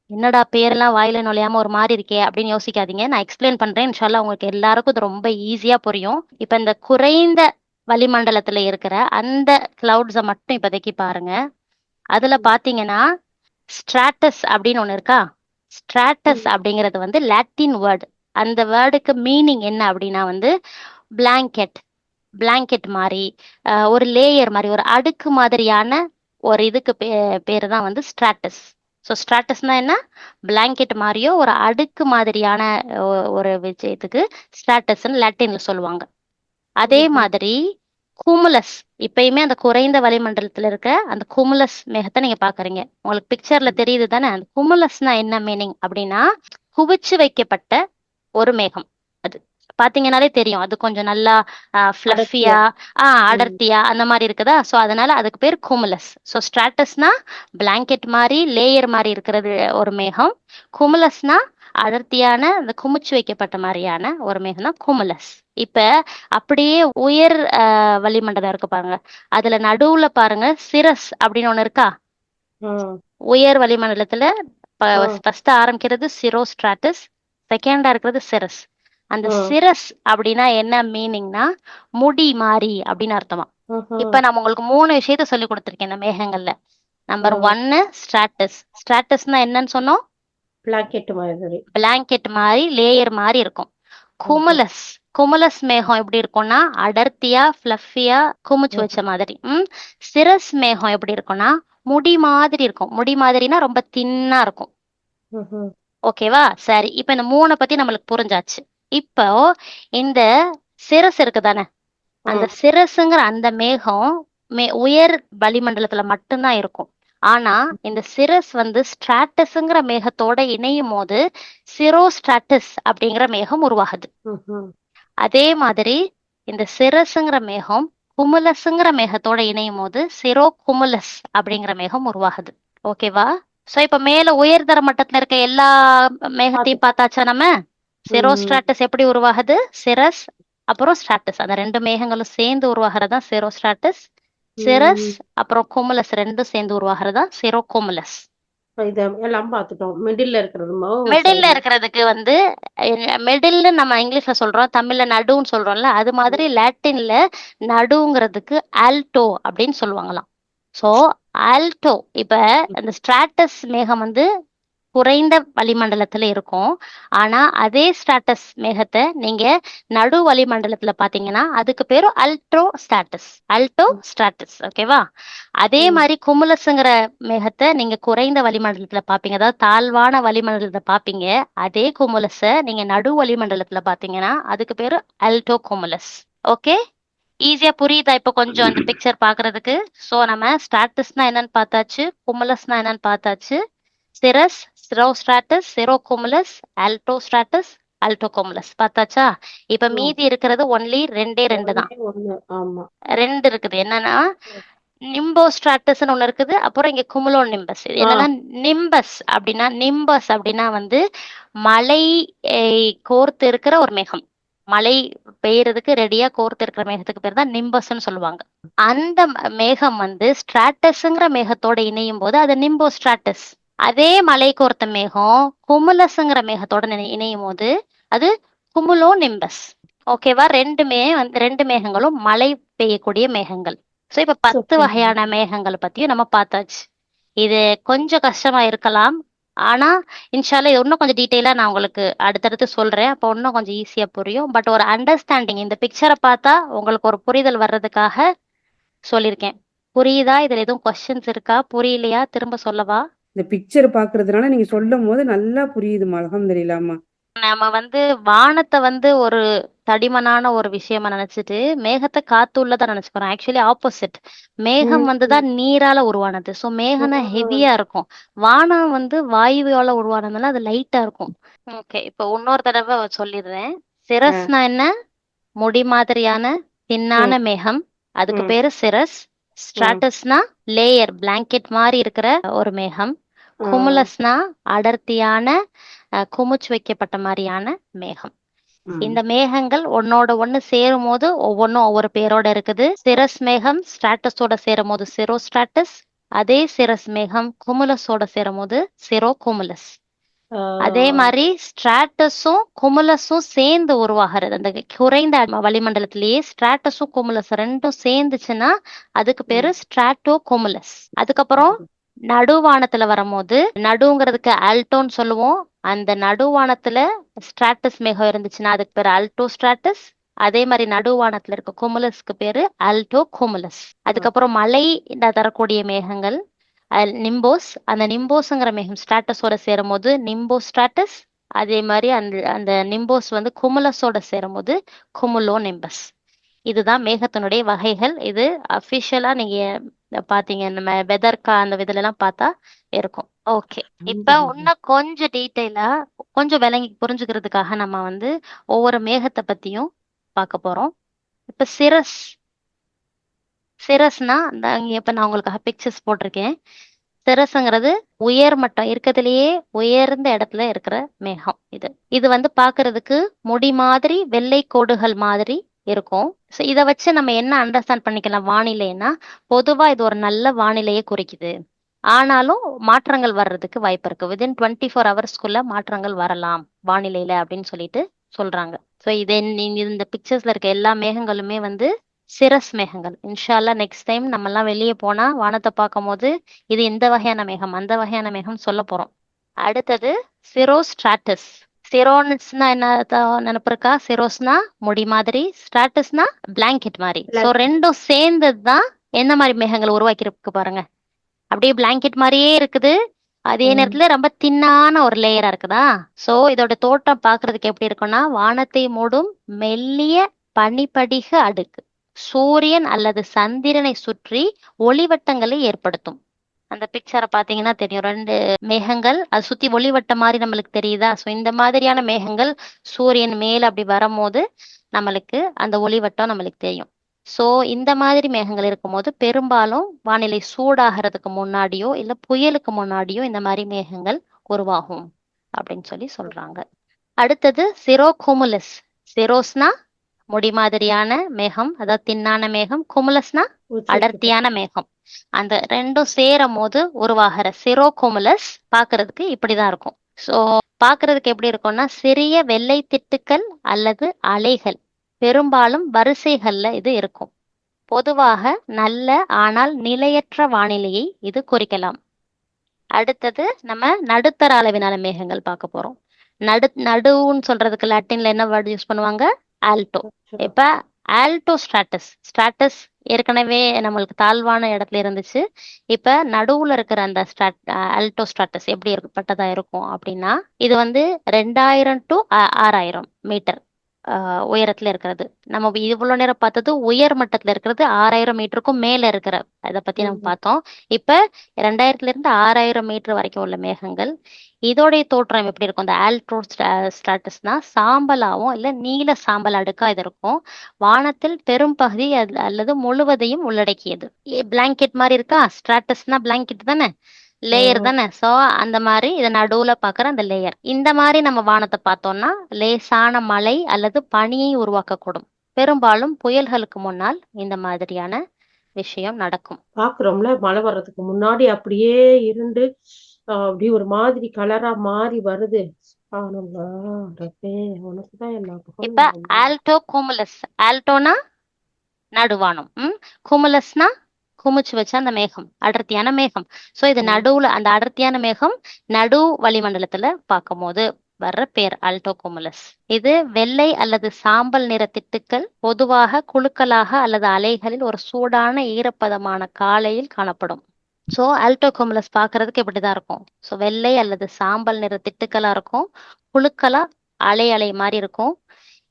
என்னடா பேரெல்லாம் வாயில நுழையாம ஒரு மாதிரி இருக்கே அப்படின்னு யோசிக்காதீங்க, நான் எக்ஸ்பிளைன் பண்றேன். இன்ஷால்லா உங்களுக்கு எல்லாருக்கும் இது ரொம்ப ஈஸியா புரியும். இப்ப இந்த குறைந்த வளிமண்டலத்துல இருக்கிற அந்த கிளவுட்ஸை மட்டும் இப்போதைக்கு பாருங்க. அதுல பாத்தீங்கன்னா ஸ்ட்ராட்டஸ் அப்படின்னு ஒண்ணு இருக்கா. ஸ்ட்ராட்டஸ் அப்படிங்கிறது லாட்டின் வேர்டு. அந்த வேர்டுக்கு மீனிங் என்ன அப்படின்னா பிளாங்கெட் மாதிரி, ஒரு லேயர் மாதிரி, ஒரு அடுக்கு மாதிரியான ஒரு இதுக்கு பேரு தான் ஸ்ட்ராட்டஸ். ஸோ ஸ்ட்ராட்டஸ்னா என்ன? பிளாங்கெட் மாதிரியோ ஒரு அடுக்கு மாதிரியான ஒரு விஷயத்துக்கு ஸ்ட்ராட்டஸ்ன்னு லாட்டின்ல சொல்லுவாங்க. அதே மாதிரி குமுலஸ், இப்பயுமே அந்த குறைந்த வளிமண்டலத்துல இருக்க அந்த குமுலஸ் மேகத்தை நீங்க பாக்குறீங்க. உங்களுக்கு பிக்சர்ல தெரியுது தானே. அந்த குமுலஸ்னா என்ன மீனிங் அப்படின்னா குவிச்சு வைக்கப்பட்ட ஒரு மேகம். அது பாத்தீங்கன்னாலே தெரியும். அது கொஞ்சம் நல்லா அடர்த்தியா. ஃப்ளஃபியா ம். அடர்த்தியா அந்த மாதிரி இருக்குதா. ஸோ அதனால அதுக்கு பேர் குமுலஸ். ஸோ ஸ்ட்ராட்டஸ்னா பிளாங்கெட் மாதிரி லேயர் மாதிரி இருக்கிறது ஒரு மேகம். குமுலஸ்னா அடர்த்தியான அந்த குமிச்சு வைக்கப்பட்ட மாதிரியான ஒரு மேகம் தான் குமுலஸ். இப்ப அப்படியே உயர் வளிமண்டலம் இருக்கு பாருங்க, அதுல நடுவுல பாருங்க சிரஸ் அப்படின்னு ஒண்ணு இருக்கா. ஆ. உயர் வளிமண்டலத்துல ஆ. ஃபர்ஸ்ட் ஆரம்பிக்கிறது சிரோஸ்ட்ராட்டஸ், செகண்டா இருக்கிறது சிரஸ். அந்த ஆ. சிரஸ் அப்படின்னா என்ன மீனிங்னா முடி மாறி அப்படின்னு அர்த்தமா. ஆஹா. இப்ப நம்ம உங்களுக்கு 3 விஷயத்த சொல்லி கொடுத்துருக்கேன் இந்த மேகங்கள்ல. நம்பர் ஆ. 1 ஸ்ட்ராட்டஸ். ஸ்ட்ராட்டஸ்னா என்னன்னு சொன்னோம், பிளாக்கெட் மாதிரி. பிளாங்கெட் மாதிரி லேயர் மாதிரி இருக்கும். ஆஹா. குமுலஸ், குமுலஸ் மேகம் எப்படி இருக்கும்னா அடர்த்தியா ஃப்ளஃபியா குமிச்சு ஆஹா. வச்ச மாதிரி. சிரஸ் மேகம் எப்படி இருக்கும்னா முடி மாதிரி இருக்கும். முடி மாதிரினா ரொம்ப தின்னா இருக்கும். ஆஹா. ஓகேவா? சரி, இப்ப இந்த 3 பத்தி நம்மளுக்கு புரிஞ்சாச்சு. இப்போ இந்த சிரஸ் இருக்குதானே, ஆ. அந்த சிரஸ்ங்கிற அந்த மேகம் உயர் வளிமண்டலத்துல மட்டும்தான் இருக்கும். ஆனா இந்த சிரஸ் வந்து ஸ்ட்ராட்டஸ்ங்கிற மேகத்தோட இணையும் போது சிரோஸ்ட்ராட்டஸ் அப்படிங்கிற மேகம் உருவாகுது. ஆஹா. அதே மாதிரி இந்த சிரஸ்ங்கிற மேகம் குமுலஸ்ங்கிற மேகத்தோட இணையும் போது சிரோ குமுலஸ் அப்படிங்கிற மேகம் உருவாகுது. ஓகேவா? சோ இப்ப மேல உயர்தர மட்டத்துல இருக்க எல்லா மேகத்தையும் பார்த்தாச்சா நம்ம. ம். சிரோஸ்ட்ராட்டஸ் எப்படி உருவாகுது, சிரஸ் அப்புறம் ஸ்ட்ராட்டஸ், அந்த 2 மேகங்களும் சேர்ந்து உருவாகிறதா சிரோஸ்ட்ராட்டஸ். சிரஸ் ம். அப்புறம் குமுலஸ் ரெண்டும் சேர்ந்து உருவாகிறதா சிரோ குமுலஸ். இத எல்லாம் பார்த்துட்டோம். மிடில்ல இருக்கிறது மிடில்ல சைடு. இருக்கிறதுக்கு வந்து மிடில்னு நம்ம இங்கிலீஷ்ல சொல்றோம், தமிழ்ல நடுன்னு சொல்றோம்ல, அது மாதிரி லாட்டின்ல நடுங்கிறதுக்கு ஆல்டோ அப்படின்னு சொல்லுவாங்களாம். So Alto. இப்ப அந்த ஸ்ட்ராட்டஸ் மேகம் வந்து குறைந்த வளிமண்டலத்துல இருக்கும். ஆனா அதே ஸ்ட்ராட்டஸ் மேகத்தை நீங்க நடு வளிமண்டலத்துல பாத்தீங்கன்னா அதுக்கு பேரு அல்ட்ரோ ஸ்ட்ராட்டஸ், அல்டோ ஸ்ட்ராட்டஸ். ஓகேவா? அதே ம். மாதிரி குமுலஸ்ங்கிற மேகத்தை நீங்க குறைந்த வளிமண்டலத்துல பாப்பீங்க, அதாவது தாழ்வான வளிமண்டலத்துல பாப்பீங்க. அதே குமுலஸ நீங்க நடு வளிமண்டலத்துல பாத்தீங்கன்னா அதுக்கு பேரு அல்டோ குமுலஸ். ஓகே, ஈஸியா புரியுதா இப்ப கொஞ்சம் அந்த பிக்சர் பாக்குறதுக்கு? சோ நம்ம ஸ்ட்ராட்டஸ்னா என்னன்னு பார்த்தாச்சு, குமுலஸ்னா என்னன்னு பார்த்தாச்சு. சிரஸ், சிரோஸ்ட்ராட்டஸ், சிரோகுமுலஸ், ஆல்டோஸ்ட்ராட்டஸ், அல்டோகுமுலஸ் பார்த்தாச்சா. இப்ப ம். மீதி இருக்கிறது ஒன்லி 2 தான். ஒண்ணே ஒண்ணு. ஆமா. 2 இருக்குது. என்னன்னா நிம்போஸ்ட்ராட்டஸ்னு ஒண்ணு இருக்குது, அப்புறம் இங்க குமுலோ நிம்பஸ். இது ஆ. என்னன்னா நிம்பஸ் அப்படின்னா, நிம்பஸ் அப்படின்னா வந்து மழை கோர்த்து இருக்கிற ஒரு மேகம். மழை பெய்யறதுக்கு ரெடியா கோர்த்து இருக்கிற மேகத்துக்கு பேர் தான் நிம்பஸ்ன்னு சொல்லுவாங்க. அந்த மேகம் வந்து ஸ்ட்ராட்டஸ்ங்கிற மேகத்தோட இணையும் போது அது நிம்போஸ்ட்ராட்டஸ். அதே மலை கோர்த்த மேகம் குமுலஸ்ங்கிற மேகத்தோட இணையும் போது அது குமுலோ நிம்பஸ். ஓகேவா? 2 மேகங்களும் மழை பெய்யக்கூடிய மேகங்கள். சோ இப்ப 10 சூப்பர். வகையான மேகங்கள் பத்தியும் நம்ம பார்த்தாச்சு. இது கொஞ்சம் கஷ்டமா இருக்கலாம், ஆனா இன்ஷால்லா இது இன்னும் கொஞ்சம் டீட்டெயிலா நான் உங்களுக்கு அடுத்தடுத்து சொல்றேன். அப்போ இன்னும் கொஞ்சம் ஈஸியா புரியும். பட் ஒரு அண்டர்ஸ்டாண்டிங், இந்த பிக்சரை பார்த்தா உங்களுக்கு ஒரு புரிதல் வர்றதுக்காக சொல்லியிருக்கேன். புரியுதா? இதுல எதுவும் கொஸ்டின்ஸ் இருக்கா? புரியலையா? திரும்ப சொல்லவா? இந்த பிக்சர் பாக்குறதுனால நீங்க சொல்லும் போது நல்லா புரியுதுமா. அல்ஹம்துலில்லாஹ்மா. நம்ம வந்து வானத்தை வந்து ஒரு தடிமனான ஒரு விஷயமா நினைச்சிட்டு மேகத்தை காத்து உள்ளதா நினைச்சுக்கிறோம். Actually opposite. மேகம் ம். வந்துதான் நீரால உருவானது. சோ மேகம்னா ஹெவியா இருக்கும். வானம் வந்து வாயுவால உருவானதுனால அது லைட்டா இருக்கும். ஓகே, இப்போ இன்னொரு தடவை சொல்லிடுறேன். சிரஸ்னா என்ன? முடி மாதிரியான தின்னான மேகம், அதுக்கு ம். பேரு சிரஸ். ஸ்ட்ராட்டஸ்னா லேயர், பிளாங்கெட் மாதிரி இருக்கிற ஒரு மேகம். குமுலஸ்னா அடர்த்தியான குமிச்சு வைக்கப்பட்ட மாதிரியான மேகம். இந்த மேகங்கள் ஒன்னோட ஒண்ணு சேரும் போது ஒவ்வொன்றும் ஒவ்வொரு பேரோட இருக்குது. சிரஸ் மேகம் ஸ்ட்ராட்டஸோட சேரும் போது சிரோஸ்ட்ராட்டஸ், அதே சிரஸ் மேகம் குமுலஸோட சேரும் போது சிரோ குமுலஸ். அதே மாதிரி ஸ்ட்ராட்டஸும் குமுலஸும் சேர்ந்து உருவாகிறது. அந்த குறைந்த வளிமண்டலத்திலேயே ஸ்ட்ராட்டஸும் குமுலஸ் ரெண்டும் சேர்ந்துச்சுன்னா அதுக்கு பேரு ஸ்ட்ராட்டோ குமுலஸ். அதுக்கப்புறம் நடுவானத்துல வரும்போது, நடுங்கிறதுக்கு ஆல்டோன்னு சொல்லுவோம். அந்த நடுவானத்துல ஸ்ட்ராட்டஸ் மேகம் இருந்துச்சுன்னா அதுக்கு பேரு அல்டோ ஸ்ட்ராட்டஸ். அதே மாதிரி நடுவானத்துல இருக்க குமுலஸ்க்கு பேரு அல்டோ குமுலஸ். அதுக்கப்புறம் மழை தரக்கூடிய மேகங்கள் நிம்போஸ். அந்த நிம்போஸ்ங்கிற மேகம் ஸ்ட்ராட்டஸோட சேரும் போது நிம்போ ஸ்ட்ராட்டஸ். அதே மாதிரி அந்த நிம்போஸ் வந்து குமுலஸோட சேரும் போது குமுலோ நிம்பஸ். இதுதான் மேகத்தினுடைய வகைகள். இது அபிஷியலா நீங்க பாத்தீங்க, நம்ம வெதர்கா அந்த இதுல எல்லாம் பார்த்தா இருக்கும். ஓகே. இப்ப இன்னும் கொஞ்சம் டீட்டெயிலா கொஞ்சம் விளங்கி புரிஞ்சுக்கிறதுக்காக நம்ம வந்து ஒவ்வொரு மேகத்தை பத்தியும் பார்க்க போறோம். இப்ப சிரஸ்னா இப்ப நான் உங்களுக்காக பிக்சர்ஸ் போட்டிருக்கேன். சிரஸ்ங்கிறது உயர்மட்டம் இருக்கிறதுலயே உயர்ந்த இடத்துல இருக்கிற மேகம். இது வந்து பார்க்கிறதுக்கு முடி மாதிரி வெள்ளை கோடுகள் மாதிரி இருக்கும். ஸோ இதை வச்சு நம்ம என்ன அண்டர்ஸ்டாண்ட் பண்ணிக்கலாம் வானிலைன்னா, பொதுவா இது ஒரு நல்ல வானிலையை குறிக்குது. ஆனாலும் மாற்றங்கள் வர்றதுக்கு வாய்ப்பு இருக்கு. வித்தின் 24 ஹவர்ஸ்க்குள்ள மாற்றங்கள் வரலாம் வானிலையில அப்படின்னு சொல்லிட்டு சொல்றாங்க. ஸோ இந்த பிக்சர்ஸ்ல இருக்க எல்லா மேகங்களுமே வந்து சிரஸ் மேகங்கள். இன்ஷா அல்லாஹ் நெக்ஸ்ட் டைம் நம்ம எல்லாம் வெளியே போனா வானத்தை பார்க்கும் போது இது இந்த வகையான மேகம் அந்த வகையான மேகம் சொல்ல போறோம். அடுத்தது சிரோஸ்ட்ராட்டஸ். சிரோன்ஸ்னா என்ன நினைப்பு இருக்கா? சிரோஸ்னா முடி மாதிரி, ஸ்ட்ராட்டஸ்னா பிளாங்கெட் மாதிரி. ஸோ ரெண்டும் சேர்ந்தது தான் என்ன மாதிரி மேகங்கள் உருவாக்கி இருக்கு பாருங்க. அப்படியே பிளாங்கெட் மாதிரியே இருக்குது, அதே நேரத்துல ரொம்ப தின்னான ஒரு லேயரா இருக்குதா. சோ இதோட தோட்டம் பாக்குறதுக்கு எப்படி இருக்கும்னா, வானத்தை மூடும் மெல்லிய பனிப்படிக அடுக்கு சூரியன் அல்லது சந்திரனை சுற்றி ஒளிவட்டங்களை ஏற்படுத்தும். அந்த பிக்சரை பாத்தீங்கன்னா தெரியும், 2 மேகங்கள் அது சுத்தி ஒளிவட்டம் மாதிரி நம்மளுக்கு தெரியுதா. சோ இந்த மாதிரியான மேகங்கள் சூரியன் மேல அப்படி வரும்போது நம்மளுக்கு அந்த ஒளிவட்டம் நம்மளுக்கு தெரியும். ஸோ இந்த மாதிரி மேகங்கள் இருக்கும்போது பெரும்பாலும் வானிலை சூடாகிறதுக்கு முன்னாடியோ இல்லை புயலுக்கு முன்னாடியோ இந்த மாதிரி மேகங்கள் உருவாகும் அப்படின்னு சொல்லி சொல்றாங்க. அடுத்தது சிரோகுமுலஸ். சிரோஸ்னா முடி மாதிரியான மேகம், அதாவது தின்னான மேகம். குமுலஸ்னா அடர்த்தியான மேகம். அந்த ரெண்டும் சேரும் போது உருவாகிற சிரோகுமுலஸ் பாக்குறதுக்கு இப்படிதான் இருக்கும். ஸோ பாக்குறதுக்கு எப்படி இருக்கும்னா, சிறிய வெள்ளை திட்டுக்கள் அல்லது அலைகள், பெரும்பாலும் வரிசைகள்ல இது இருக்கும். பொதுவாக நல்ல ஆனால் நிலையற்ற வானிலையை இது குறிக்கலாம். அடுத்தது நம்ம நடுத்தர அளவிலான மேகங்கள் பார்க்க போறோம். நடுவுன்னு சொல்றதுக்கு லாட்டின்ல என்ன வேர்டு யூஸ் பண்ணுவாங்க? ஆல்டோ. இப்ப ஆல்டோ ஸ்ட்ராட்டஸ் ஏற்கனவே நம்மளுக்கு தாழ்வான இடத்துல இருந்துச்சு. இப்ப நடுவுல இருக்கிற அந்த ஆல்டோ ஸ்ட்ராட்டஸ் எப்படி ஏற்பட்டதா இருக்கும் அப்படின்னா, இது வந்து 2000 to 6000 மீட்டர் உயரத்துல இருக்கிறது. நம்ம இவ்வளவு நேரம் பார்த்தது உயர் மட்டத்துல இருக்கிறது, 6000 மீட்டருக்கும் மேல இருக்கிற இதை பத்தி நம்ம பார்த்தோம். இப்ப 2000 இருந்து 6000 மீட்டர் வரைக்கும் உள்ள மேகங்கள், இதோடைய தோற்றம் எப்படி இருக்கும்? இந்த ஆல்ட்ரோ ஸ்ட்ராட்டஸ்னா சாம்பலாவும் இல்ல நீல சாம்பல் அடுக்கா இது இருக்கும். வானத்தில் பெரும் பகுதி அல்லது முழுவதையும் உள்ளடக்கியது. பிளாங்கெட் மாதிரி இருக்கா? ஸ்ட்ராட்டஸ்னா பிளாங்கெட் தானே, லேயர் தானே. சோ அந்த மாதிரி இதை நடுவுல பாக்குற அந்த லேயர். இந்த மாதிரி நம்ம வானத்தை பார்த்தோம்னா லேசான மழை அல்லது பனியை உருவாக்கக்கூடும். பெரும்பாலும் புயல்களுக்கு முன்னால் இந்த மாதிரியான விஷயம் நடக்கும். பாக்குறோம்ல, மழை வர்றதுக்கு முன்னாடி அப்படியே இருந்து அப்படியே ஒரு மாதிரி கலரா மாறி வருது. இப்ப ஆல்டோ குமுலஸ். ஆல்டோனா நடுவானம், குமுலஸ்னா குமிச்சு வச்ச அந்த மேகம், அடர்த்தியான மேகம். சோ இது நடுவுல அந்த அடர்த்தியான மேகம் நடு வளிமண்டலத்துல பார்க்கும் போது வர்ற பேர் ஆல்டோ குமுலஸ். இது வெள்ளை அல்லது சாம்பல் நிற திட்டுக்கள் பொதுவாக குழுக்களாக அல்லது அலைகளில் ஒரு சூடான ஈரப்பதமான காலையில் காணப்படும். ஸோ ஆல்டோ குமுலஸ் பார்க்கறதுக்கு இப்படிதான் இருக்கும். ஸோ வெள்ளை அல்லது சாம்பல் நிற திட்டுக்களா இருக்கும், குழுக்களா அலை மாதிரி இருக்கும்.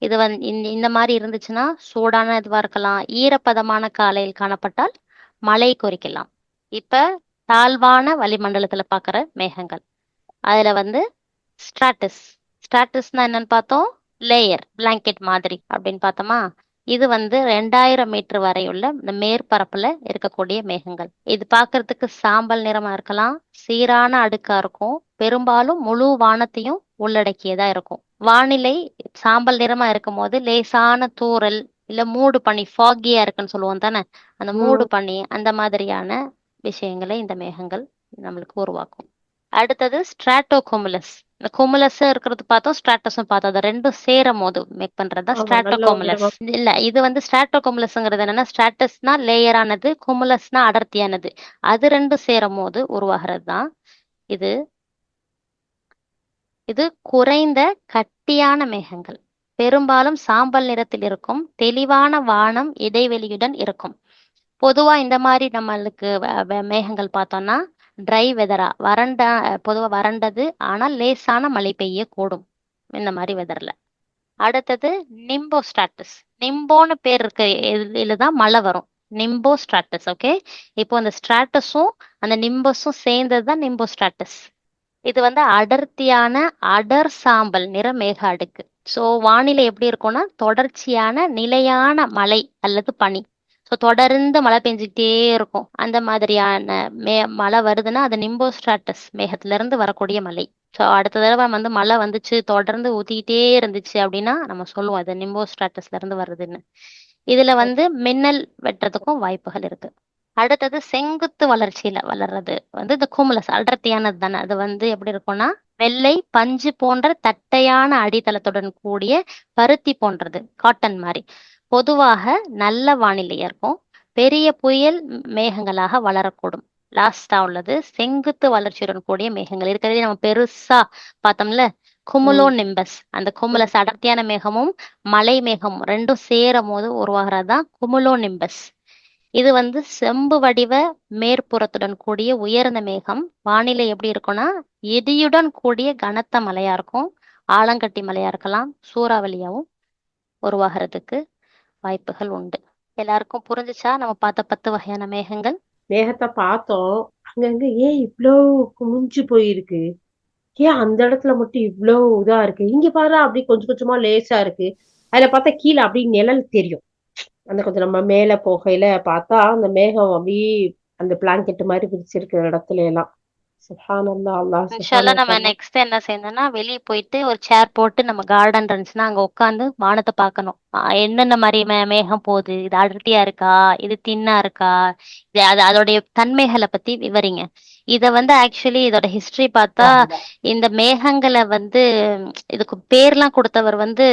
இது வந்து இந்த மாதிரி இருந்துச்சுன்னா சூடான இதுவா இருக்கலாம். ஈரப்பதமான காலையில் காணப்பட்டால் மழை குறிக்கலாம். இப்ப தாழ்வான வளிமண்டலத்துல பாக்குற மேகங்கள், அதுல வந்து ஸ்ட்ராட்டஸ்னா என்னன்னு பார்த்தோம், லேயர் பிளாங்கெட் மாதிரி அப்படின்னு பார்த்தோமா. இது வந்து 2000 மீட்டர் வரையுள்ள இந்த மேற்பரப்புல இருக்கக்கூடிய மேகங்கள். இது பார்க்கறதுக்கு சாம்பல் நிறமா இருக்கலாம், சீரான அடுக்கா இருக்கும், பெரும்பாலும் முழு வானத்தையும் உள்ளடக்கியதா இருக்கும். வானிலை சாம்பல் நிறமா இருக்கும் போது லேசான தூறல் இல்ல மூடு பனி, ஃபாகியா இருக்குன்னு சொல்லுவோம் தானே, அந்த மூடு பனி அந்த மாதிரியான விஷயங்களை இந்த மேகங்கள் நம்மளுக்கு உருவாக்கும். அடுத்தது ஸ்ட்ராட்டோகுமுலஸ். இந்த குமுலஸ் இருக்கிறது பார்த்தோம், ஸ்ட்ராட்டஸும் பார்த்தோம். அது ரெண்டும் சேரும் போது மேக் பண்றதா ஸ்ட்ராட்டோகுமுலஸ். இல்ல, இது வந்து ஸ்ட்ராட்டோகுமுலஸ்ங்கிறது என்னன்னா, ஸ்ட்ராட்டஸ்னா லேயரானது, குமுலஸ்னா அடர்த்தியானது. அது ரெண்டும் சேரும் போது உருவாகிறது தான் இது. இது குறைந்த கட்டியான மேகங்கள், பெரும்பாலும் சாம்பல் நிறத்தில் இருக்கும், தெளிவான வானம் இடைவெளியுடன் இருக்கும். பொதுவா இந்த மாதிரி நம்மளுக்கு மேகங்கள் பார்த்தோம்னா ட்ரை வெதரா, பொதுவா வறண்டது ஆனால் லேசான மழை பெய்ய கூடும் இந்த மாதிரி வெதர்ல. அடுத்தது நிம்போஸ்ட்ராட்டஸ். நிம்போன்னு பேர் இருக்க இதுலதான் மழை வரும். நிம்போஸ்ட்ராட்டஸ். ஓகே, இப்போ அந்த ஸ்ட்ராட்டஸும் அந்த நிம்பஸும் சேர்ந்தது தான் நிம்போஸ்ட்ராட்டஸ். இது வந்து அடர்த்தியான அடர் சாம்பல் நிற மேக அடுக்கு. ஸோ வானிலை எப்படி இருக்கும்னா தொடர்ச்சியான நிலையான மழை அல்லது பனி. ஸோ தொடர்ந்து மழை பெஞ்சுக்கிட்டே இருக்கும். அந்த மாதிரியான மழை வருதுன்னா அது நிம்போஸ்ட்ராட்டஸ் மேகத்துல இருந்து வரக்கூடிய மழை. ஸோ அடுத்த தடவை வந்து மழை வந்துச்சு தொடர்ந்து ஊத்திக்கிட்டே இருந்துச்சு அப்படின்னா நம்ம சொல்லுவோம் அது நிம்போஸ்ட்ராட்டஸ்ல இருந்து வருதுன்னு. இதுல வந்து மின்னல் வெட்டுறதுக்கும் வாய்ப்புகள் இருக்கு. அடுத்தது செங்குத்து வளர்ச்சியில வளர்றது வந்து இந்த குமுலஸ் அடர்த்தியானது தானே. அது வந்து எப்படி இருக்கும்னா வெள்ளை பஞ்சு போன்ற தட்டையான அடித்தளத்துடன் கூடிய பருத்தி போன்றது, காட்டன் மாதிரி. பொதுவாக நல்ல வானிலையா இருக்கும். பெரிய புயல் மேகங்களாக வளரக்கூடும். லாஸ்டா உள்ளது செங்குத்து வளர்ச்சியுடன் கூடிய மேகங்கள். இருக்கிறதே நம்ம பெருசா பார்த்தோம்ல குமுலோ நிம்பஸ். அந்த குமுலஸ் அடர்த்தியான மேகமும் மலை மேகமும் ரெண்டும் சேரும் போது உருவாகிறதுதான் குமுலோ நிம்பஸ். இது வந்து செம்பு வடிவ மேற்புறத்துடன் கூடிய உயர்ந்த மேகம். வானிலை எப்படி இருக்கும்னா இடியுடன் கூடிய கனத்த மழையா இருக்கும். ஆலங்கட்டி மழையா இருக்கலாம். சூறாவளியாவும் உருவாகிறதுக்கு வாய்ப்புகள் உண்டு. எல்லாருக்கும் புரிஞ்சுச்சா நம்ம பார்த்த 10 வகையான மேகங்கள்? மேகத்தை பார்த்தோம். அங்கங்க ஏன் இவ்ளோ குமிஞ்சு போயிருக்கு, ஏன் அந்த இடத்துல மட்டும் இவ்ளோ இதா இருக்கு, இங்க பாரு அப்படி கொஞ்சம் கொஞ்சமா லேசா இருக்கு. அதுல பார்த்தா கீழே அப்படி நிழல் தெரியும். அந்த கொஞ்சம் நம்ம மேல போகையில பார்த்தா அந்த மேகம் அப்படியே அந்த பிளாங்கெட் மாதிரி விரிச்சிருக்கிற இடத்துல எல்லாம். சுப்ஹானல்லாஹ், அல்லாஹ் இன்ஷால்லா நம்ம சுப்ஹானல்லாஹ். நெக்ஸ்ட் என்ன செய்யணும்னா வெளியே போயிட்டு ஒரு சேர் போட்டு நம்ம கார்டன் இருந்துச்சுன்னா அங்க உட்காந்து வானத்தை பார்க்கணும். என்னென்ன மாதிரி மேகம் போகுது, இது அடர்த்தியா இருக்கா, இது தின்னா இருக்கா, இது அதோடைய தன்மைகளை பத்தி விவரிங்க. இத வந்து ஆக்சுவலி இதோட ஹிஸ்டரி பார்த்தா இந்த மேகங்களை வந்து இதுக்கு பேர்லாம் கொடுத்தவர் வந்து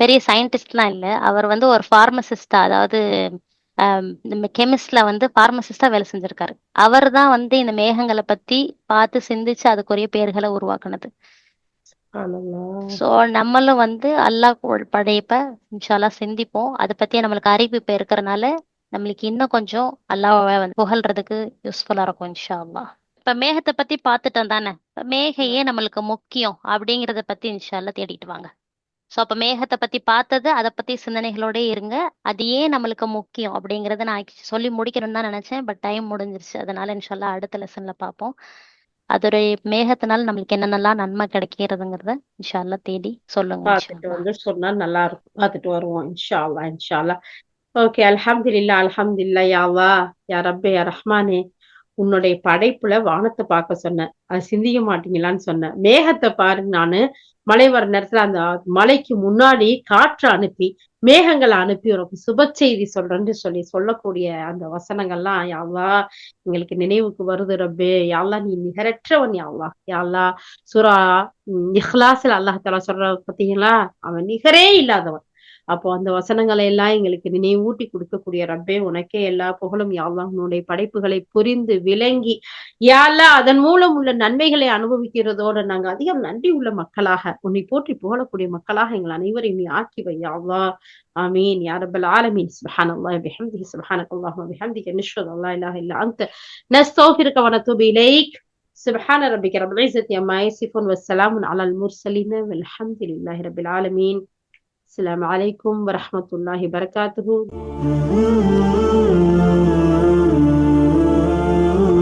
பெரிய சயின்டிஸ்ட்லாம் இல்லை. அவர் வந்து ஒரு ஃபார்மசிஸ்டா, அதாவது இந்த கெமிஸ்ட்ல வந்து பார்மசிஸ்டா வேலை செஞ்சிருக்காரு. அவர் தான் வந்து இந்த மேகங்களை பத்தி பார்த்து சிந்திச்சு அதுக்குரிய பேர்களை உருவாக்குனது. சுப்ஹானல்லாஹ். ஸோ நம்மளும் வந்து அல்லாஹ் படைப்ப இன்ஷால்லா சிந்திப்போம். அதை பத்தி நம்மளுக்கு அறிவிப்பு இருக்கிறனால நம்மளுக்கு இன்னும் கொஞ்சம் அல்லாஹ்வை வந்து புகழ்றதுக்கு யூஸ்ஃபுல்லா இருக்கும் இன்ஷா அல்லாஹ். இப்ப மேகத்தை பத்தி பார்த்துட்டோம் தானே. இப்ப மேகம் ஏன் நம்மளுக்கு முக்கியம் அப்படிங்கறத பத்தி இன்ஷால்லா தேடிட்டு வாங்க. ஸோ அப்போ மேகத்தை பத்தி பார்த்தது, அதை பத்தி சிந்தனைகளோட இருங்க. அது ஏன் நம்மளுக்கு முக்கியம் அப்படிங்கறத நான் சொல்லி முடிக்கணும்னு தான் நினைச்சேன். பட் டைம் முடிஞ்சிருச்சு. அதனால இன்ஷால்லா அடுத்த லெசன்ல பார்ப்போம். அதோடைய மேகத்தினால நம்மளுக்கு என்னென்னலாம் நன்மை கிடைக்கிறதுங்கிறத இன்ஷால்லா தேடி சொல்லுங்க பார்த்துட்டு இன்ஷால்லா. வந்து சொன்னா நல்லா இருக்கும். பார்த்துட்டு வருவோம் இன்ஷா அல்லாஹ், இன்ஷா அல்லாஹ். ஓகே, அல்ஹம்துலில்லாஹ், அல்ஹம்துலில்லாஹ். யா அல்லாஹ், யா ரப்பே, யா ரஹ்மானே, உன்னுடைய படைப்புல வானத்தை பார்க்க சொன்னேன், அது சிந்திக்க மாட்டீங்களான்னு சொன்னேன். மேகத்தை பாருங்க, நானு மழை வர நேரத்துல அந்த மலைக்கு முன்னாடி காற்று அனுப்பி மேகங்களை அனுப்பி உனக்கு சுப செய்தி சொல்றேன்னு சொல்லக்கூடிய அந்த வசனங்கள்லாம் யா அல்லாஹ் எங்களுக்கு நினைவுக்கு வருது. ரப்பே, யா அல்லாஹ் நீ நிகரற்றவன். யா அல்லாஹ், யா அல்லாஹ், சூரா இஹ்லாஸ்ல அல்லாஹ் தஆலா சொல்ற பாத்தீங்களா, அவன் நிகரே இல்லாதவன். அப்போ அந்த வசனங்களை எல்லாம் எங்களுக்கு நினைவூட்டி கொடுக்கக்கூடிய ரப்பே, உனக்கே எல்லா புகழும். யா அல்லாஹ், உன்னுடைய படைப்புகளை புரிந்து விளங்கி யா அல்லாஹ் அதன் மூலம் உள்ள நன்மைகளை அனுபவிக்கிறதோட நாங்க அதிகம் நன்றி உள்ள மக்களாக, உன்னை போற்றி புகழக்கூடிய மக்களாக எங்கள் அனைவரையும் நீ ஆக்கி வை. யா அல்லாஹ், ஆமீன் யா ரப்பல் ஆலமீன். சுப்ஹானல்லாஹி பிஹம்திஹி, சுப்ஹானக்கல்லாஹு வ பிஹம்திக, நஷ்ஹது அல்லா இலாஹ இல்லா அன்த, நஸ்தக்ஃபிருக வ நதூபு இலைக். சுப்ஹான ரப்பிக ரப்பில் இஸ்ஸத்தி அம்மா யசிஃபூன், வஸ்ஸலாமுன் அலல் முர்ஸலீன், வல்ஹம்துலில்லாஹி ரப்பில் ஆலமீன். அஸ்ஸலாமு அலைக்கும் வரஹ்மத்துல்லாஹி வபரகாத்துஹு.